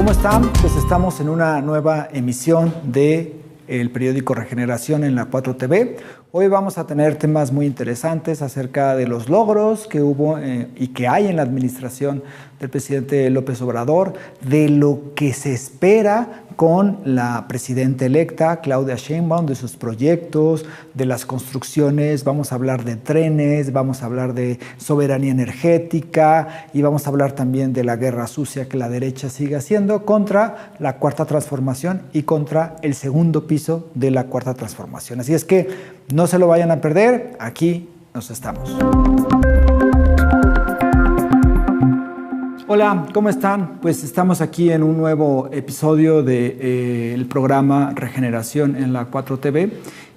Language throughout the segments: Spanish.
¿Cómo están? Pues estamos en una nueva emisión de el periódico Regeneración en la 4TV. Hoy vamos a tener temas muy interesantes acerca de los logros que hubo y que hay en la administración del presidente López Obrador, de lo que se espera con la presidenta electa Claudia Sheinbaum, de sus proyectos, de las construcciones. Vamos a hablar de trenes, vamos a hablar de soberanía energética y vamos a hablar también de la guerra sucia que la derecha sigue haciendo contra la Cuarta Transformación y contra el segundo piso de la Cuarta Transformación. Así es que no se lo vayan a perder, aquí nos estamos. Hola, ¿cómo están? Pues estamos aquí en un nuevo episodio del programa Regeneración en la 4TV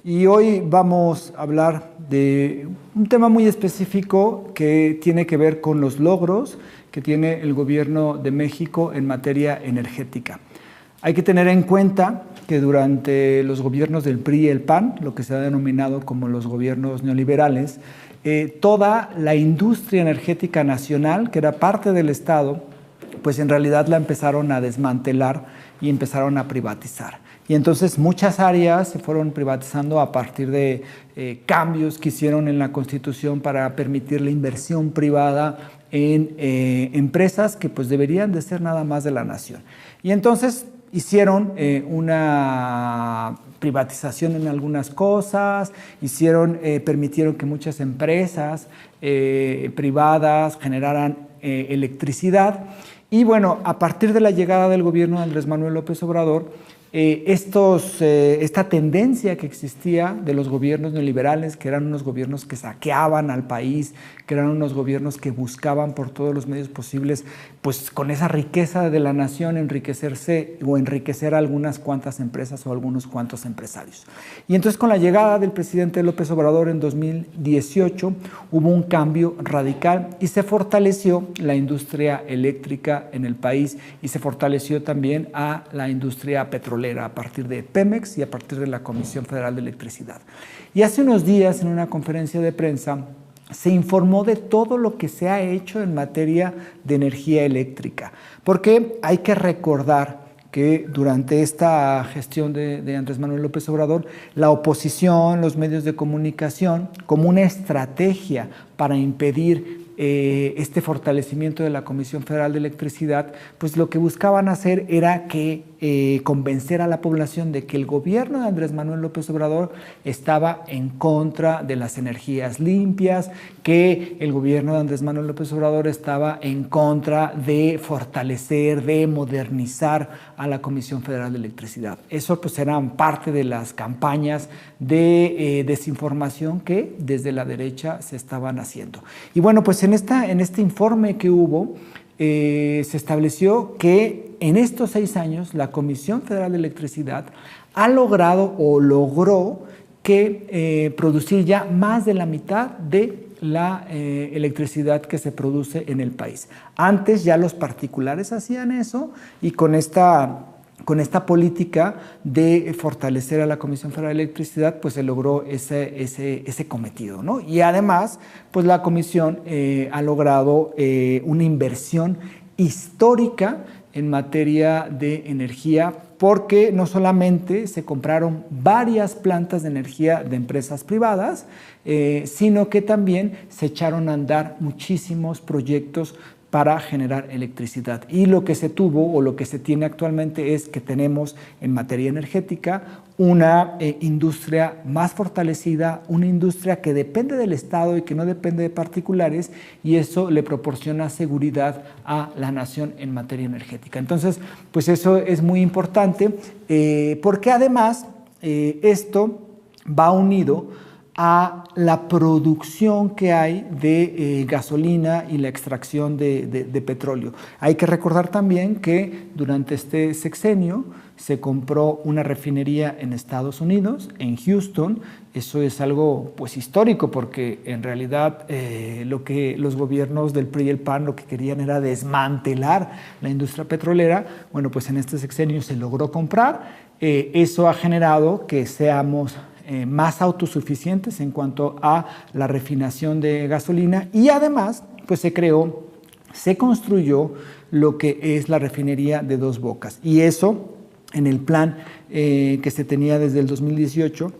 y hoy vamos a hablar de un tema muy específico que tiene que ver con los logros que tiene el gobierno de México en materia energética. Hay que tener en cuenta que durante los gobiernos del PRI y el PAN, lo que se ha denominado como los gobiernos neoliberales, toda la industria energética nacional, que era parte del Estado, pues en realidad la empezaron a desmantelar y empezaron a privatizar. Y entonces muchas áreas se fueron privatizando a partir de cambios que hicieron en la Constitución para permitir la inversión privada en empresas que pues deberían de ser nada más de la nación. Y entonces hicieron una privatización en algunas cosas, permitieron que muchas empresas privadas generaran electricidad. Y bueno, a partir de la llegada del gobierno de Andrés Manuel López Obrador, esta tendencia que existía de los gobiernos neoliberales, que eran unos gobiernos que saqueaban al país, que eran unos gobiernos que buscaban por todos los medios posibles, pues con esa riqueza de la nación, enriquecerse o enriquecer a algunas cuantas empresas o algunos cuantos empresarios. Y entonces con la llegada del presidente López Obrador en 2018 hubo un cambio radical y se fortaleció la industria eléctrica en el país y se fortaleció también a la industria petrolera a partir de Pemex y a partir de la Comisión Federal de Electricidad. Y hace unos días en una conferencia de prensa se informó de todo lo que se ha hecho en materia de energía eléctrica, porque hay que recordar que durante esta gestión de Andrés Manuel López Obrador, la oposición, los medios de comunicación, como una estrategia para impedir este fortalecimiento de la Comisión Federal de Electricidad, pues lo que buscaban hacer era convencer a la población de que el gobierno de Andrés Manuel López Obrador estaba en contra de las energías limpias, que el gobierno de Andrés Manuel López Obrador estaba en contra de fortalecer, de modernizar a la Comisión Federal de Electricidad. Eso pues eran parte de las campañas de desinformación que desde la derecha se estaban haciendo. Y bueno, pues en este informe que hubo, se estableció que en estos 6 años la Comisión Federal de Electricidad ha logrado o logró producir ya más de la mitad de la electricidad que se produce en el país. Antes ya los particulares hacían eso y con esta política de fortalecer a la Comisión Federal de Electricidad, pues se logró ese cometido, ¿no? Y además, pues la Comisión ha logrado una inversión histórica en materia de energía, porque no solamente se compraron varias plantas de energía de empresas privadas, sino que también se echaron a andar muchísimos proyectos para generar electricidad. Y lo que se tuvo o lo que se tiene actualmente es que tenemos en materia energética una industria más fortalecida, una industria que depende del Estado y que no depende de particulares, y eso le proporciona seguridad a la nación en materia energética. Entonces, pues eso es muy importante porque además esto va unido a la producción que hay de gasolina y la extracción de petróleo. Hay que recordar también que durante este sexenio se compró una refinería en Estados Unidos, en Houston. Eso es algo pues histórico, porque en realidad lo que los gobiernos del PRI y el PAN lo que querían era desmantelar la industria petrolera. Bueno, pues en este sexenio se logró comprar. Eso ha generado que seamos más autosuficientes en cuanto a la refinación de gasolina, y además pues se creó se construyó lo que es la refinería de Dos Bocas. Y eso en el plan que se tenía desde el 2018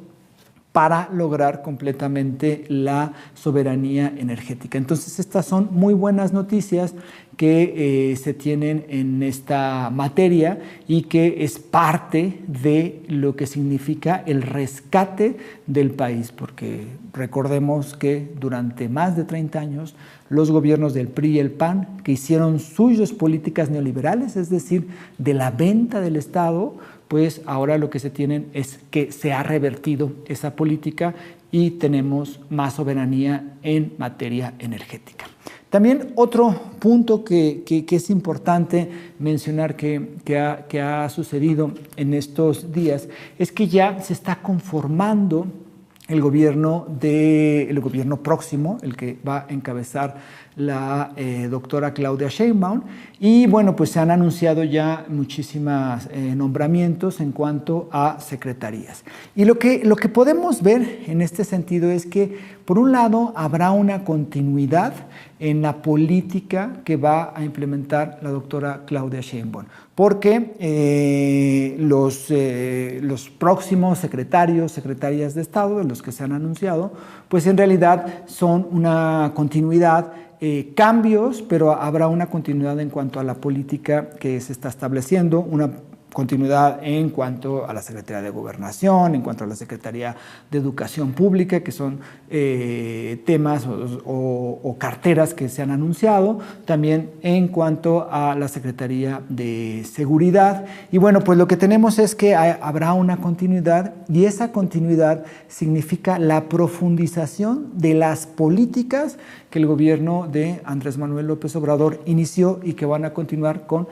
para lograr completamente la soberanía energética. Entonces, estas son muy buenas noticias que se tienen en esta materia y que es parte de lo que significa el rescate del país, porque recordemos que durante más de 30 años los gobiernos del PRI y el PAN, que hicieron suyas políticas neoliberales, es decir, de la venta del Estado, pues ahora lo que se tienen es que se ha revertido esa política y tenemos más soberanía en materia energética. También otro punto que es importante mencionar que ha sucedido en estos días es que ya se está conformando el gobierno próximo, el que va a encabezar la doctora Claudia Sheinbaum, y bueno, pues se han anunciado ya muchísimos nombramientos en cuanto a secretarías. Y lo que podemos ver en este sentido es que, por un lado, habrá una continuidad en la política que va a implementar la doctora Claudia Sheinbaum, porque los próximos secretarias de Estado, de los que se han anunciado, pues en realidad son una continuidad, cambios, pero habrá una continuidad en cuanto a la política que se está estableciendo, una continuidad en cuanto a la Secretaría de Gobernación, en cuanto a la Secretaría de Educación Pública, que son temas o carteras que se han anunciado, también en cuanto a la Secretaría de Seguridad. Y bueno, pues lo que tenemos es que habrá una continuidad, y esa continuidad significa la profundización de las políticas que el gobierno de Andrés Manuel López Obrador inició y que van a continuar con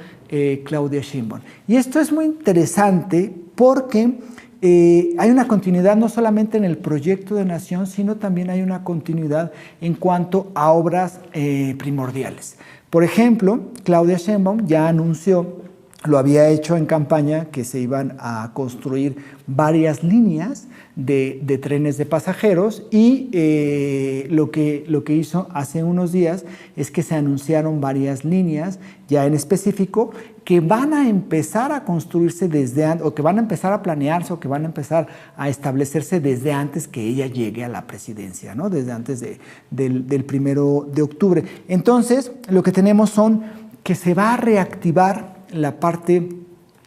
Claudia Sheinbaum. Y esto es muy interesante porque hay una continuidad no solamente en el proyecto de nación, sino también hay una continuidad en cuanto a obras primordiales. Por ejemplo, Claudia Sheinbaum ya anunció, lo había hecho en campaña, que se iban a construir varias líneas de trenes de pasajeros, y lo que hizo hace unos días es que se anunciaron varias líneas ya en específico que van a empezar a construirse desde antes, o que van a empezar a planearse, o que van a empezar a establecerse desde antes que ella llegue a la presidencia, ¿no? Desde antes del 1 de octubre. Entonces, lo que tenemos son que se va a reactivar la parte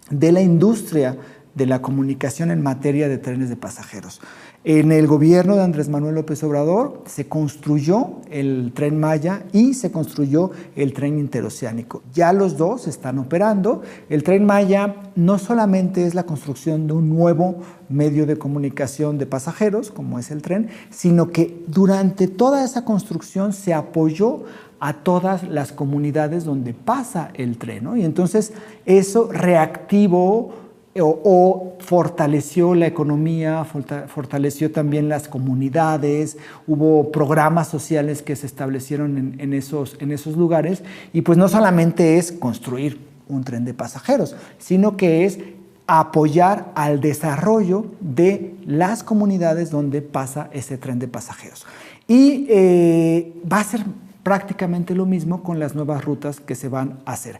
de la industria de la comunicación en materia de trenes de pasajeros. En el gobierno de Andrés Manuel López Obrador se construyó el Tren Maya y se construyó el Tren Interoceánico. Ya los dos están operando. El Tren Maya no solamente es la construcción de un nuevo medio de comunicación de pasajeros, como es el tren, sino que durante toda esa construcción se apoyó a todas las comunidades donde pasa el tren, ¿no? Y entonces eso reactivó o fortaleció la economía, fortaleció también las comunidades, hubo programas sociales que se establecieron en esos lugares, y pues no solamente es construir un tren de pasajeros, sino que es apoyar al desarrollo de las comunidades donde pasa ese tren de pasajeros. Y va a ser prácticamente lo mismo con las nuevas rutas que se van a hacer.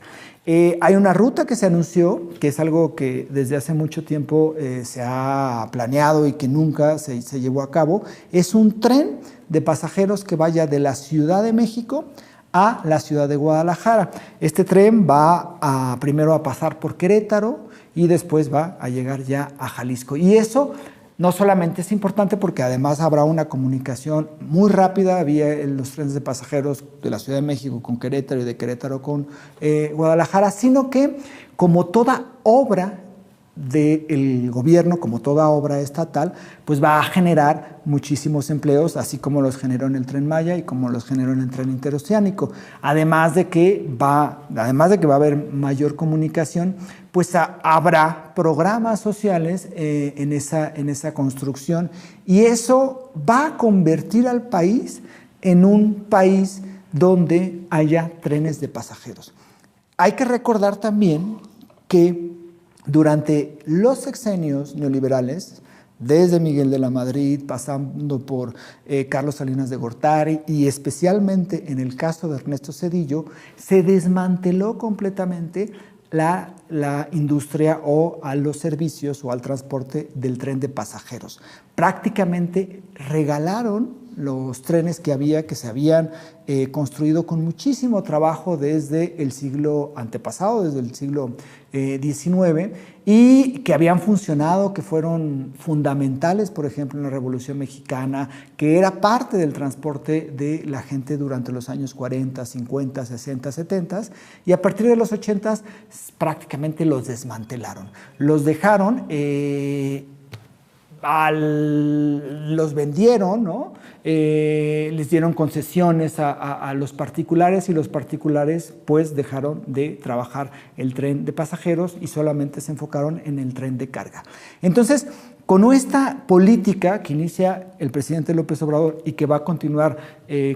Hay una ruta que se anunció, que es algo que desde hace mucho tiempo se ha planeado y que nunca se llevó a cabo. Es un tren de pasajeros que vaya de la Ciudad de México a la ciudad de Guadalajara. Este tren va primero a pasar por Querétaro y después va a llegar ya a Jalisco. Y eso no solamente es importante porque además habrá una comunicación muy rápida vía los trenes de pasajeros de la Ciudad de México con Querétaro y de Querétaro con Guadalajara, sino que, como toda obra del gobierno, como toda obra estatal, pues va a generar muchísimos empleos, así como los generó en el Tren Maya y como los generó en el Tren Interoceánico. Además de que va a haber mayor comunicación, pues habrá programas sociales en esa construcción, y eso va a convertir al país en un país donde haya trenes de pasajeros. Hay que recordar también que durante los sexenios neoliberales desde Miguel de la Madrid, pasando por Carlos Salinas de Gortari y especialmente en el caso de Ernesto Zedillo, se desmanteló completamente la industria o a los servicios o al transporte del tren de pasajeros. Prácticamente regalaron los trenes que se habían construido con muchísimo trabajo desde el siglo antepasado, desde el siglo XIX, y que habían funcionado, que fueron fundamentales, por ejemplo, en la Revolución Mexicana, que era parte del transporte de la gente durante los años 40, 50, 60, 70, y a partir de los 80 prácticamente los desmantelaron. Los dejaron, los vendieron, ¿no? Les dieron concesiones a los particulares y los particulares pues dejaron de trabajar el tren de pasajeros y solamente se enfocaron en el tren de carga. Entonces, con esta política que inicia el presidente López Obrador y que va a continuar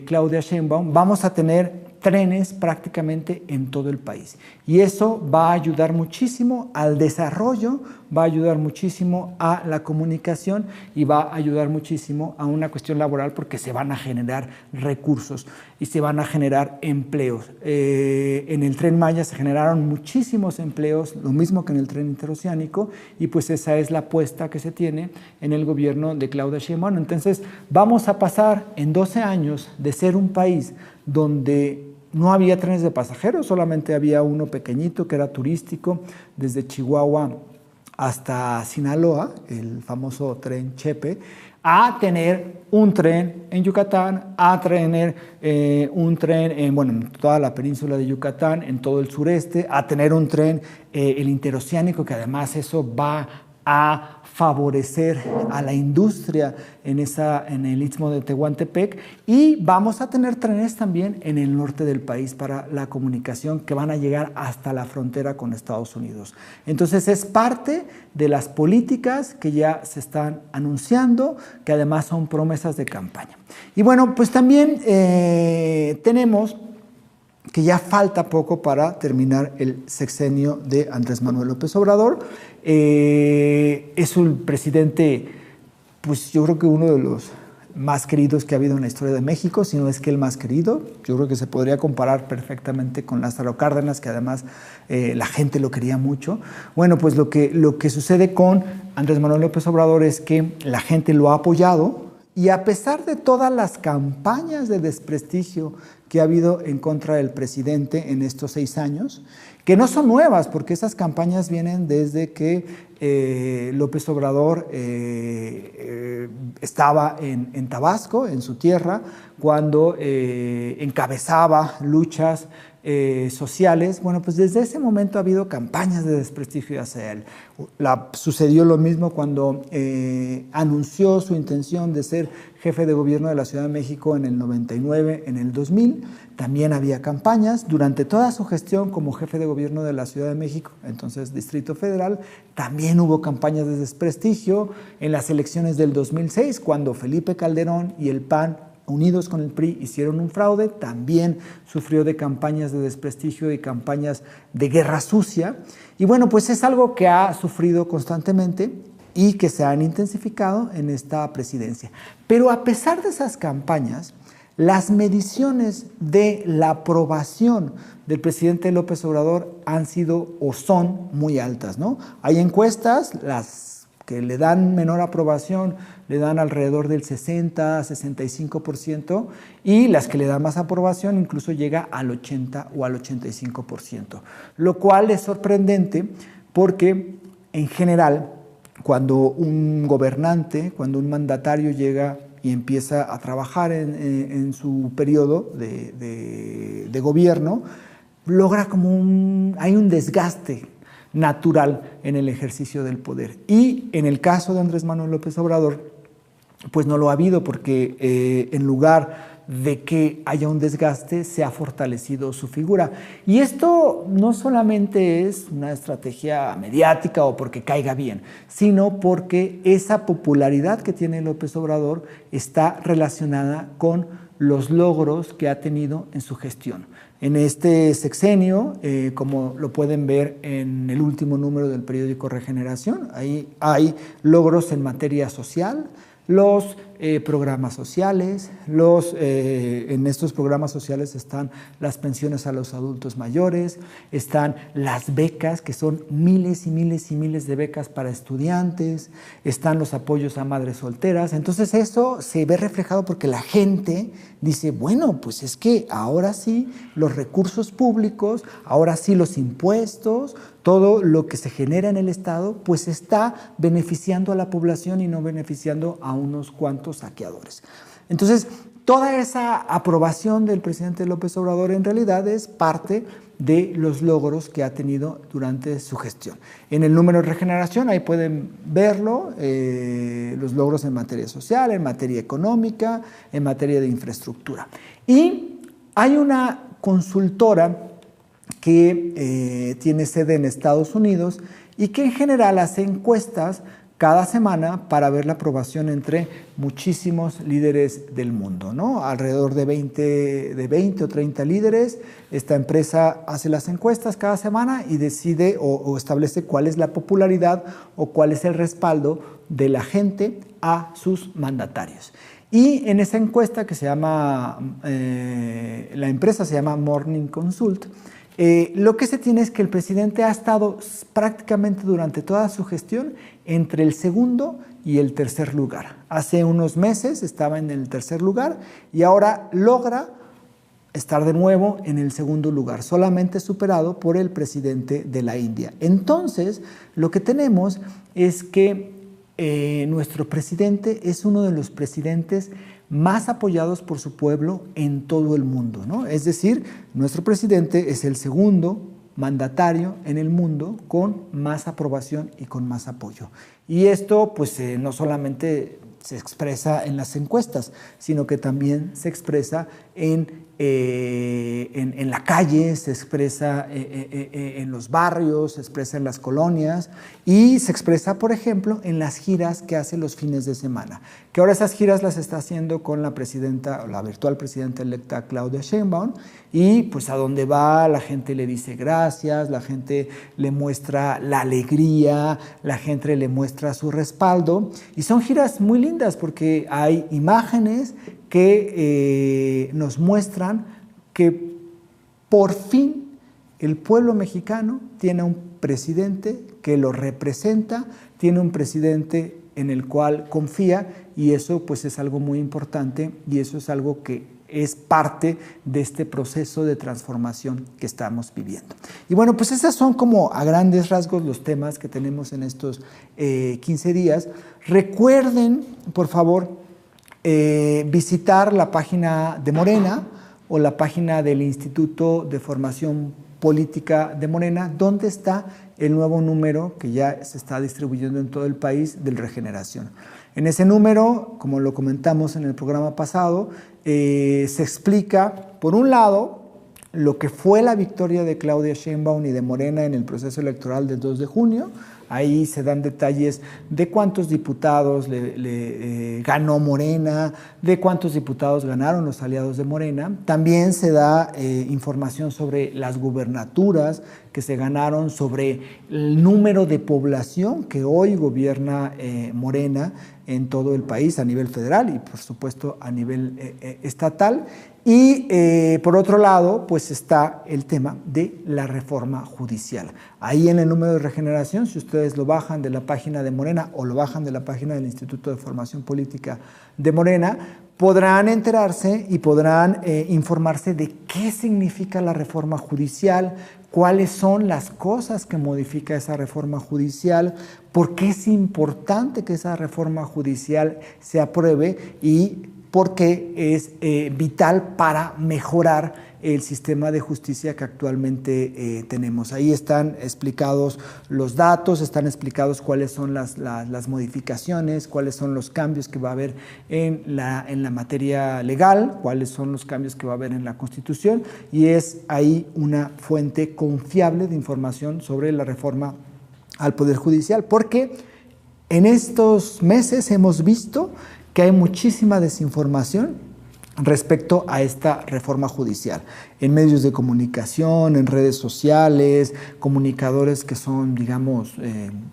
Claudia Sheinbaum, vamos a tener trenes prácticamente en todo el país. Y eso va a ayudar muchísimo al desarrollo, va a ayudar muchísimo a la comunicación y va a ayudar muchísimo a una cuestión laboral porque se van a generar recursos y se van a generar empleos. En el Tren Maya se generaron muchísimos empleos, lo mismo que en el tren interoceánico, y pues esa es la apuesta que se tiene en el gobierno de Claudia Sheinbaum. Entonces vamos a pasar en 12 años de ser un país donde no había trenes de pasajeros, solamente había uno pequeñito que era turístico desde Chihuahua hasta Sinaloa, el famoso tren Chepe, a tener un tren en Yucatán, a tener un tren en toda la península de Yucatán, en todo el sureste, a tener un tren, el interoceánico, que además eso va a favorecer a la industria en el Istmo de Tehuantepec, y vamos a tener trenes también en el norte del país para la comunicación que van a llegar hasta la frontera con Estados Unidos. Entonces es parte de las políticas que ya se están anunciando, que además son promesas de campaña. Y bueno, pues también tenemos que ya falta poco para terminar el sexenio de Andrés Manuel López Obrador. Es un presidente, pues yo creo que uno de los más queridos que ha habido en la historia de México, si no es que el más querido. Yo creo que se podría comparar perfectamente con Lázaro Cárdenas, que además la gente lo quería mucho. Bueno, pues lo que sucede con Andrés Manuel López Obrador es que la gente lo ha apoyado, y a pesar de todas las campañas de desprestigio que ha habido en contra del presidente en estos 6 años, que no son nuevas, porque esas campañas vienen desde que López Obrador estaba en Tabasco, en su tierra, cuando encabezaba luchas sociales. Bueno, pues desde ese momento ha habido campañas de desprestigio hacia él. Sucedió lo mismo cuando anunció su intención de ser jefe de gobierno de la Ciudad de México en el 99, en el 2000. También había campañas. Durante toda su gestión como jefe de gobierno de la Ciudad de México, entonces Distrito Federal, también hubo campañas de desprestigio. En las elecciones del 2006, cuando Felipe Calderón y el PAN, unidos con el PRI, hicieron un fraude, también sufrió de campañas de desprestigio y campañas de guerra sucia. Y bueno, pues es algo que ha sufrido constantemente y que se han intensificado en esta presidencia. Pero a pesar de esas campañas, las mediciones de la aprobación del presidente López Obrador han sido o son muy altas, ¿no? Hay encuestas, las que le dan menor aprobación le dan alrededor del 60-65%, y las que le dan más aprobación incluso llega al 80 o al 85%, lo cual es sorprendente porque en general cuando un gobernante, cuando un mandatario llega y empieza a trabajar en su periodo de gobierno, logra hay un desgaste natural en el ejercicio del poder. Y en el caso de Andrés Manuel López Obrador, pues no lo ha habido, porque en lugar de que haya un desgaste, se ha fortalecido su figura. Y esto no solamente es una estrategia mediática o porque caiga bien, sino porque esa popularidad que tiene López Obrador está relacionada con los logros que ha tenido en su gestión. En este sexenio, como lo pueden ver en el último número del periódico Regeneración, ahí hay logros en materia social, los programas sociales, en estos programas sociales están las pensiones a los adultos mayores, están las becas, que son miles y miles y miles de becas para estudiantes, están los apoyos a madres solteras. Entonces eso se ve reflejado porque la gente dice, bueno, pues es que ahora sí los recursos públicos, ahora sí los impuestos, todo lo que se genera en el Estado, pues está beneficiando a la población y no beneficiando a unos cuantos saqueadores. Entonces, toda esa aprobación del presidente López Obrador en realidad es parte de los logros que ha tenido durante su gestión. En el número de Regeneración, ahí pueden verlo, los logros en materia social, en materia económica, en materia de infraestructura. Y hay una consultora que tiene sede en Estados Unidos y que en general hace encuestas cada semana para ver la aprobación entre muchísimos líderes del mundo, ¿no? Alrededor de 20 o 30 líderes. Esta empresa hace las encuestas cada semana y decide o establece cuál es la popularidad o cuál es el respaldo de la gente a sus mandatarios. Y en esa encuesta que se llama, la empresa se llama Morning Consult, lo que se tiene es que el presidente ha estado prácticamente durante toda su gestión entre el segundo y el tercer lugar. Hace unos meses estaba en el tercer lugar y ahora logra estar de nuevo en el segundo lugar, solamente superado por el presidente de la India. Entonces, lo que tenemos es que nuestro presidente es uno de los presidentes más apoyados por su pueblo en todo el mundo, ¿no? Es decir, nuestro presidente es el segundo mandatario en el mundo con más aprobación y con más apoyo. Y esto, pues, no solamente se expresa en las encuestas, sino que también se expresa en la calle, se expresa en los barrios, se expresa en las colonias y se expresa, por ejemplo, en las giras que hace los fines de semana, que ahora esas giras las está haciendo con la presidenta, la virtual presidenta electa Claudia Sheinbaum, y pues a donde va la gente le dice gracias, la gente le muestra la alegría, la gente le muestra su respaldo, y son giras muy lindas porque hay imágenes que nos muestran que por fin el pueblo mexicano tiene un presidente que lo representa, tiene un presidente en el cual confía, y eso pues es algo muy importante y eso es algo que es parte de este proceso de transformación que estamos viviendo. Y bueno, pues esos son como a grandes rasgos los temas que tenemos en estos 15 días. Recuerden, por favor, visitar la página de Morena o la página del Instituto de Formación Política de Morena, donde está el nuevo número que ya se está distribuyendo en todo el país del Regeneración. En ese número, como lo comentamos en el programa pasado, se explica, por un lado, lo que fue la victoria de Claudia Sheinbaum y de Morena en el proceso electoral del 2 de junio. Ahí se dan detalles de cuántos diputados ganó Morena, de cuántos diputados ganaron los aliados de Morena. También se da información sobre las gubernaturas que se ganaron, sobre el número de población que hoy gobierna Morena en todo el país a nivel federal y por supuesto a nivel estatal. Y por otro lado, pues está el tema de la reforma judicial. Ahí en el número de Regeneración, si ustedes lo bajan de la página de Morena o lo bajan de la página del Instituto de Formación Política de Morena, podrán enterarse y podrán informarse de qué significa la reforma judicial, cuáles son las cosas que modifica esa reforma judicial, por qué es importante que esa reforma judicial se apruebe y porque es vital para mejorar el sistema de justicia que actualmente tenemos. Ahí están explicados los datos, están explicados cuáles son las modificaciones, cuáles son los cambios que va a haber en la materia legal, cuáles son los cambios que va a haber en la Constitución, y es ahí una fuente confiable de información sobre la reforma al Poder Judicial, porque en estos meses hemos visto que hay muchísima desinformación respecto a esta reforma judicial. En medios de comunicación, en redes sociales, comunicadores que son, digamos,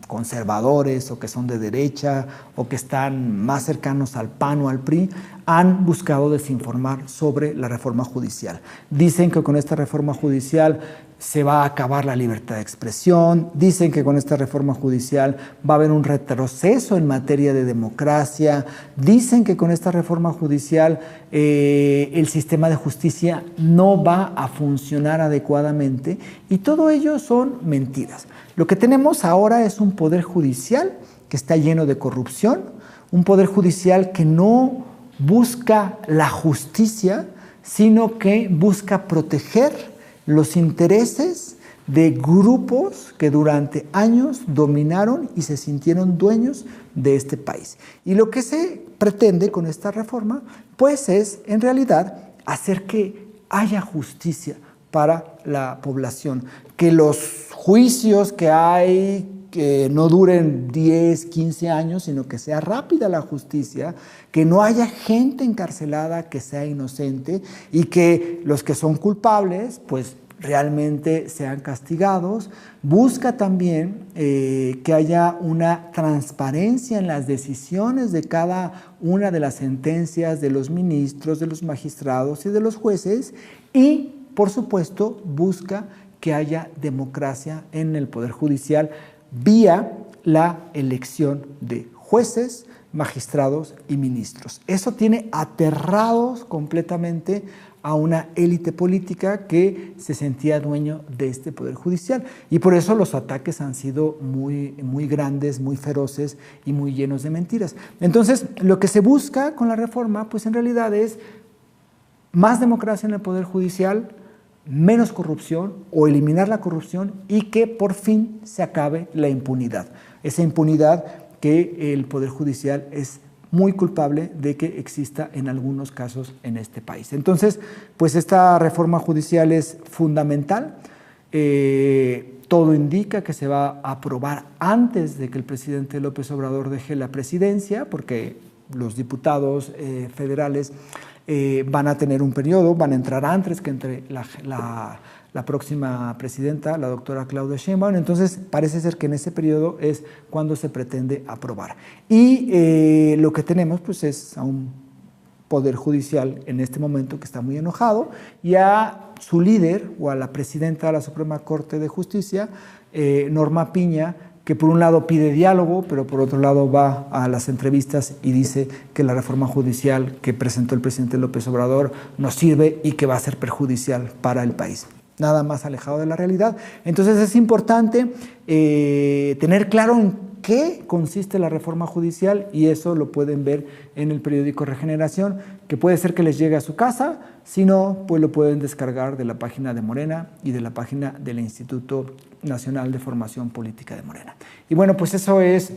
conservadores o que son de derecha o que están más cercanos al PAN o al PRI, han buscado desinformar sobre la reforma judicial. Dicen que con esta reforma judicial se va a acabar la libertad de expresión, dicen que con esta reforma judicial va a haber un retroceso en materia de democracia, dicen que con esta reforma judicial el sistema de justicia no va a funcionar adecuadamente, y todo ello son mentiras. Lo que tenemos ahora es un poder judicial que está lleno de corrupción, un poder judicial que no busca la justicia, sino que busca proteger los intereses de grupos que durante años dominaron y se sintieron dueños de este país. Y lo que se pretende con esta reforma, pues es en realidad hacer que haya justicia para la población, que los juicios que hay que no duren 10, 15 años, sino que sea rápida la justicia, que no haya gente encarcelada que sea inocente y que los que son culpables, pues realmente sean castigados. Busca también que haya una transparencia en las decisiones de cada una de las sentencias de los ministros, de los magistrados y de los jueces, y, por supuesto, busca que haya democracia en el Poder Judicial vía la elección de jueces, magistrados y ministros. Eso tiene aterrados completamente a una élite política que se sentía dueño de este Poder Judicial. Y por eso los ataques han sido muy grandes, muy feroces y muy llenos de mentiras. Entonces, lo que se busca con la reforma, pues en realidad es más democracia en el Poder Judicial, menos corrupción o eliminar la corrupción, y que por fin se acabe la impunidad. Esa impunidad que el Poder Judicial es muy culpable de que exista en algunos casos en este país. Entonces, pues esta reforma judicial es fundamental. Todo indica que se va a aprobar antes de que el presidente López Obrador deje la presidencia, porque los diputados federales van a tener un periodo, van a entrar antes que entre la próxima presidenta, la doctora Claudia Sheinbaum. Entonces parece ser que en ese periodo es cuando se pretende aprobar. Y lo que tenemos pues es a un Poder Judicial en este momento que está muy enojado, y a su líder o a la presidenta de la Suprema Corte de Justicia, Norma Piña, que por un lado pide diálogo, pero por otro lado va a las entrevistas y dice que la reforma judicial que presentó el presidente López Obrador no sirve y que va a ser perjudicial para el país. Nada más alejado de la realidad. Entonces es importante tener claro en qué consiste la reforma judicial, y eso lo pueden ver en el periódico Regeneración, que puede ser que les llegue a su casa, si no, pues lo pueden descargar de la página de Morena y de la página del Instituto Nacional de Formación Política de Morena. Y bueno, pues eso es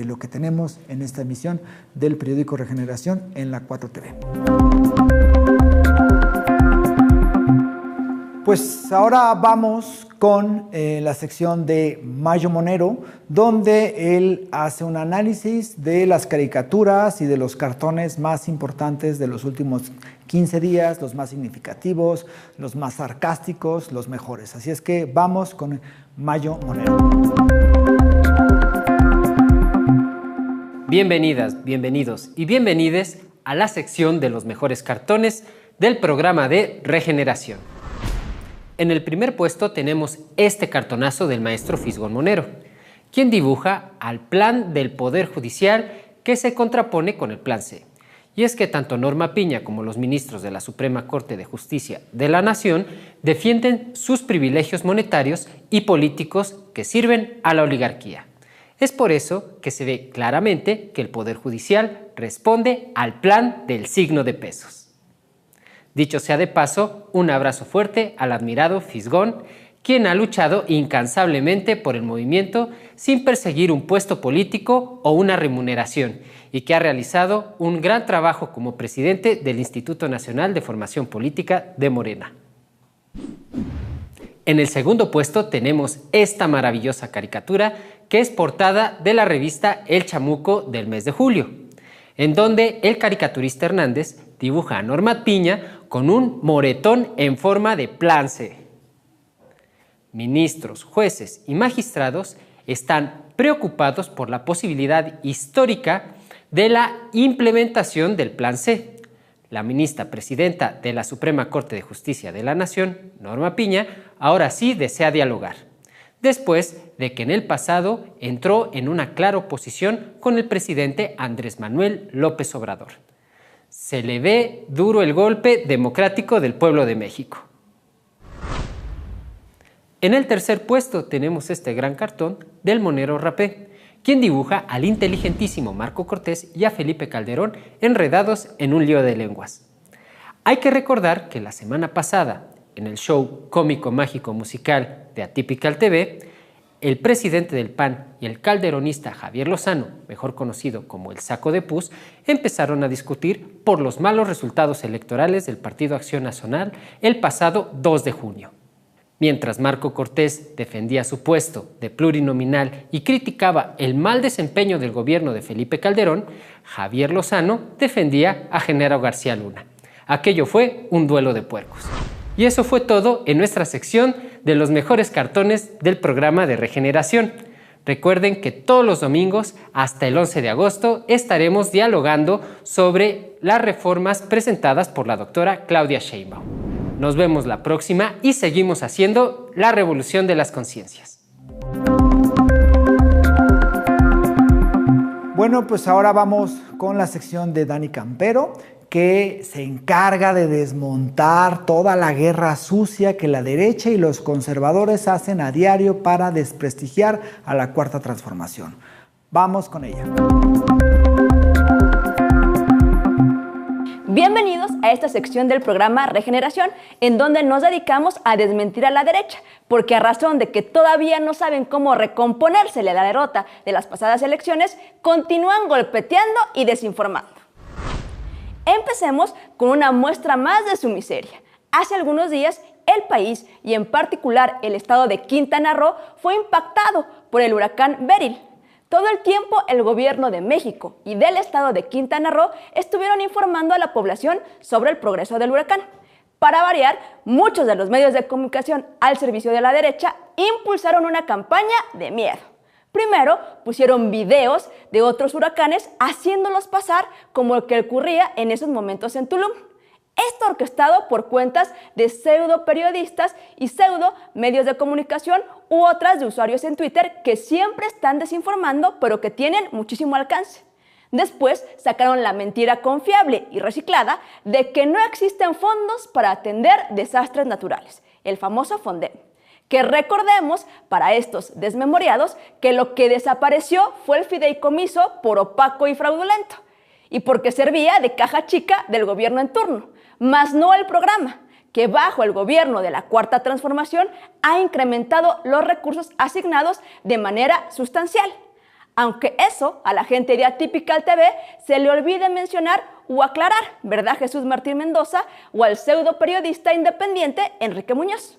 lo que tenemos en esta emisión del periódico Regeneración en la 4TV. Pues ahora vamos con la sección de Mayo Monero, donde él hace un análisis de las caricaturas y de los cartones más importantes de los últimos 15 días, los más significativos, los más sarcásticos, los mejores. Así es que vamos con Mayo Monero. Bienvenidas, bienvenidos y bienvenides a la sección de los mejores cartones del programa de Regeneración. En el primer puesto tenemos este cartonazo del maestro Fisgón Monero, quien dibuja al plan del Poder Judicial que se contrapone con el plan C. Y es que tanto Norma Piña como los ministros de la Suprema Corte de Justicia de la Nación defienden sus privilegios monetarios y políticos que sirven a la oligarquía. Es por eso que se ve claramente que el Poder Judicial responde al plan del signo de pesos. Dicho sea de paso, un abrazo fuerte al admirado Fisgón, quien ha luchado incansablemente por el movimiento sin perseguir un puesto político o una remuneración, y que ha realizado un gran trabajo como presidente del Instituto Nacional de Formación Política de Morena. En el segundo puesto tenemos esta maravillosa caricatura que es portada de la revista El Chamuco del mes de julio, en donde el caricaturista Hernández dibuja a Norma Piña con un moretón en forma de plan C. Ministros, jueces y magistrados están preocupados por la posibilidad histórica de la implementación del Plan C. La ministra presidenta de la Suprema Corte de Justicia de la Nación, Norma Piña, ahora sí desea dialogar, después de que en el pasado entró en una clara oposición con el presidente Andrés Manuel López Obrador. Se le ve duro el golpe democrático del pueblo de México. En el tercer puesto tenemos este gran cartón del monero rapé, quien dibuja al inteligentísimo Marco Cortés y a Felipe Calderón enredados en un lío de lenguas. Hay que recordar que la semana pasada, en el show cómico mágico musical de Atypical TV, el presidente del PAN y el calderonista Javier Lozano, mejor conocido como el Saco de Pus, empezaron a discutir por los malos resultados electorales del Partido Acción Nacional el pasado 2 de junio. Mientras Marco Cortés defendía su puesto de plurinominal y criticaba el mal desempeño del gobierno de Felipe Calderón, Javier Lozano defendía a Genaro García Luna. Aquello fue un duelo de puercos. Y eso fue todo en nuestra sección de los mejores cartones del programa de Regeneración. Recuerden que todos los domingos hasta el 11 de agosto estaremos dialogando sobre las reformas presentadas por la doctora Claudia Sheinbaum. Nos vemos la próxima y seguimos haciendo la revolución de las conciencias. Bueno, pues ahora vamos con la sección de Dani Campero, que se encarga de desmontar toda la guerra sucia que la derecha y los conservadores hacen a diario para desprestigiar a la Cuarta Transformación. Vamos con ella. Bienvenidos a esta sección del programa Regeneración, en donde nos dedicamos a desmentir a la derecha, porque a razón de que todavía no saben cómo recomponérsele la derrota de las pasadas elecciones, continúan golpeteando y desinformando. Empecemos con una muestra más de su miseria. Hace algunos días, el país, y en particular el estado de Quintana Roo, fue impactado por el huracán Beryl. Todo el tiempo el gobierno de México y del estado de Quintana Roo estuvieron informando a la población sobre el progreso del huracán. Para variar, muchos de los medios de comunicación al servicio de la derecha impulsaron una campaña de miedo. Primero, pusieron videos de otros huracanes haciéndolos pasar como el que ocurría en esos momentos en Tulum. Esto orquestado por cuentas de pseudo periodistas y pseudo medios de comunicación u otras de usuarios en Twitter que siempre están desinformando, pero que tienen muchísimo alcance. Después sacaron la mentira confiable y reciclada de que no existen fondos para atender desastres naturales, el famoso Fondem. Que recordemos, para estos desmemoriados, que lo que desapareció fue el fideicomiso por opaco y fraudulento, y porque servía de caja chica del gobierno en turno, más no el programa, que bajo el gobierno de la Cuarta Transformación ha incrementado los recursos asignados de manera sustancial. Aunque eso a la gente de Atypical TV se le olvide mencionar o aclarar, ¿verdad, Jesús Martín Mendoza? O al pseudo periodista independiente Enrique Muñoz.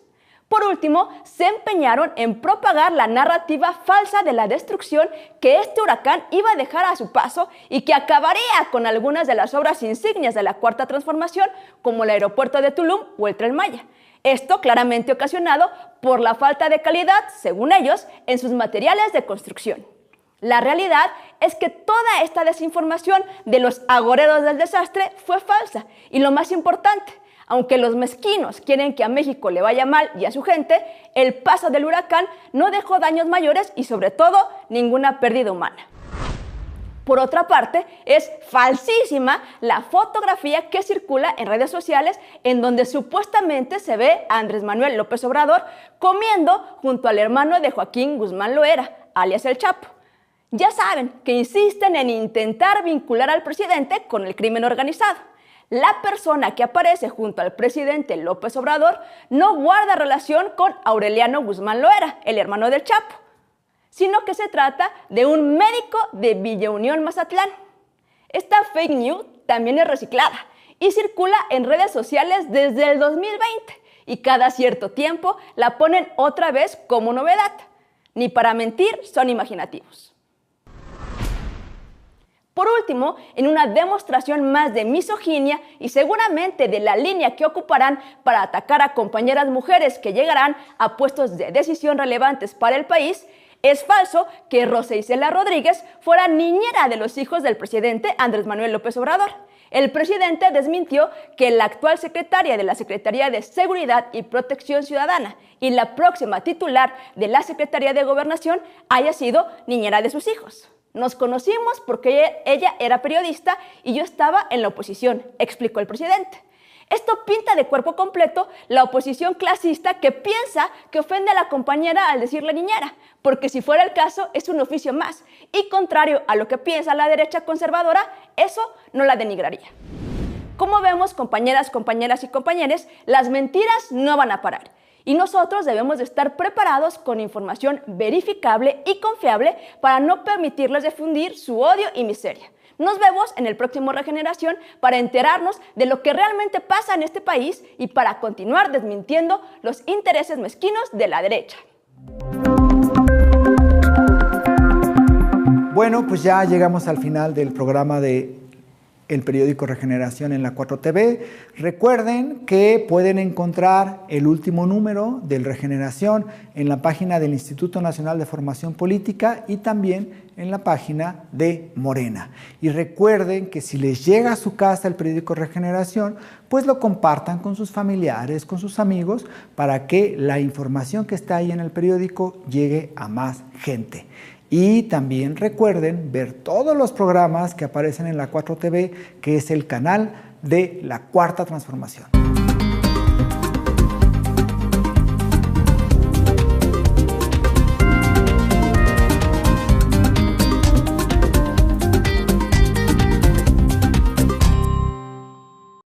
Por último, se empeñaron en propagar la narrativa falsa de la destrucción que este huracán iba a dejar a su paso y que acabaría con algunas de las obras insignias de la Cuarta Transformación, como el aeropuerto de Tulum o el Tren Maya. Esto claramente ocasionado por la falta de calidad, según ellos, en sus materiales de construcción. La realidad es que toda esta desinformación de los agoreros del desastre fue falsa y lo más importante, aunque los mezquinos quieren que a México le vaya mal y a su gente, el paso del huracán no dejó daños mayores y sobre todo ninguna pérdida humana. Por otra parte, es falsísima la fotografía que circula en redes sociales en donde supuestamente se ve a Andrés Manuel López Obrador comiendo junto al hermano de Joaquín Guzmán Loera, alias El Chapo. Ya saben que insisten en intentar vincular al presidente con el crimen organizado. La persona que aparece junto al presidente López Obrador no guarda relación con Aureliano Guzmán Loera, el hermano del Chapo, sino que se trata de un médico de Villa Unión, Mazatlán. Esta fake news también es reciclada y circula en redes sociales desde el 2020 y cada cierto tiempo la ponen otra vez como novedad. Ni para mentir son imaginativos. Por último, en una demostración más de misoginia y seguramente de la línea que ocuparán para atacar a compañeras mujeres que llegarán a puestos de decisión relevantes para el país, es falso que Rosa Isela Rodríguez fuera niñera de los hijos del presidente Andrés Manuel López Obrador. El presidente desmintió que la actual secretaria de la Secretaría de Seguridad y Protección Ciudadana y la próxima titular de la Secretaría de Gobernación haya sido niñera de sus hijos. Nos conocimos porque ella era periodista y yo estaba en la oposición, explicó el presidente. Esto pinta de cuerpo completo la oposición clasista que piensa que ofende a la compañera al decirle niñera, porque si fuera el caso es un oficio más y contrario a lo que piensa la derecha conservadora, eso no la denigraría. Como vemos, compañeras y compañeros, las mentiras no van a parar y nosotros debemos de estar preparados con información verificable y confiable para no permitirles difundir su odio y miseria. Nos vemos en el próximo Regeneración para enterarnos de lo que realmente pasa en este país y para continuar desmintiendo los intereses mezquinos de la derecha. Bueno, pues ya llegamos al final del programa de el periódico Regeneración en la 4TV. Recuerden que pueden encontrar el último número del Regeneración en la página del Instituto Nacional de Formación Política y también en la página de Morena. Y recuerden que si les llega a su casa el periódico Regeneración, pues lo compartan con sus familiares, con sus amigos, para que la información que está ahí en el periódico llegue a más gente. Y también recuerden ver todos los programas que aparecen en la 4TV, que es el canal de la Cuarta Transformación.